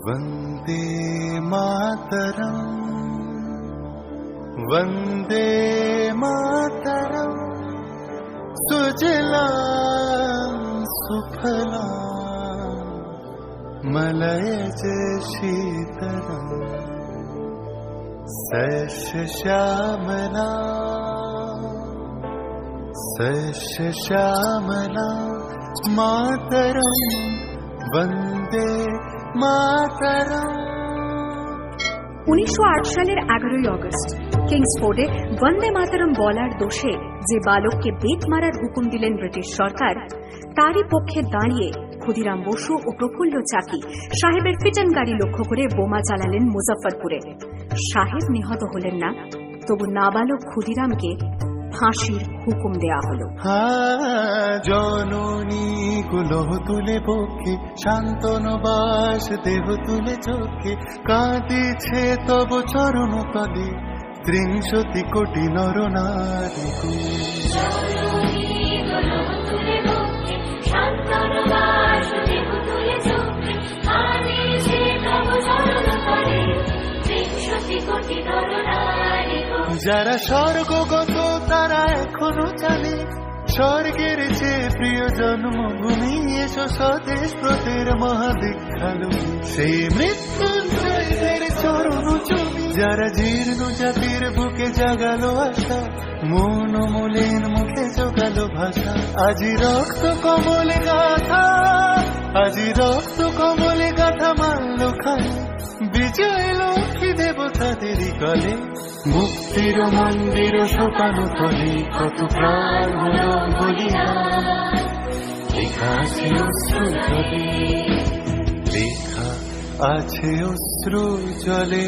वंदे मातरम, वंदे मातरम, सुजलां सुफलां मलयज शीतलम् सस्य श्यामला मातरम, वंदे मातरम। 1908 সালের 11ই আগস্ট কিংসফোর্ডে বন্দে মাতরম বলার দোষে যে বালককে বেত মারার হুকুম দিলেন ব্রিটিশ সরকার, তারই পক্ষে দাঁড়িয়ে ক্ষুদিরাম বসু ও প্রফুল্ল চাকি সাহেবের ফিটন গাড়ি লক্ষ্য করে বোমা চালালেন মুজফ্ফরপুরে। সাহেব নিহত হলেন না, তবু নাবালক ক্ষুদিরামকে ফাঁসির হুকুম দেয়া হল। জননী কুলহ তুলে পক্ষে, শান্তনবাস দেহ তুলে চোখে, কাঁদিছে তব চরণ তলে 30 কোটি নর নারী। যারা স্বর্গগত তারা এখনো জানে, স্বর্গের যে প্রিয় জন্মভূমি, এসো স্বদেশ ব্রতের মহাদীক্ষালু, সেই মৃত্যুঞ্জয়দের চরণ চুমি। যারা জীর্ণ জাতির বুকে জাগালো আশা, মন মলিন মুখে জোগালো ভাষা, আজি রক্ত কমলে গাথা, আজি রক্ত কমলে গাথা মানল খায় বিজয় লক্ষ্মী দেবতাদের গলে। মুক্তির মন্দির শোকানো তলে কত প্রাণ হলো বলিয়া, লেখা আছে অশ্রু জলে, লেখা আছে অশ্রু জলে।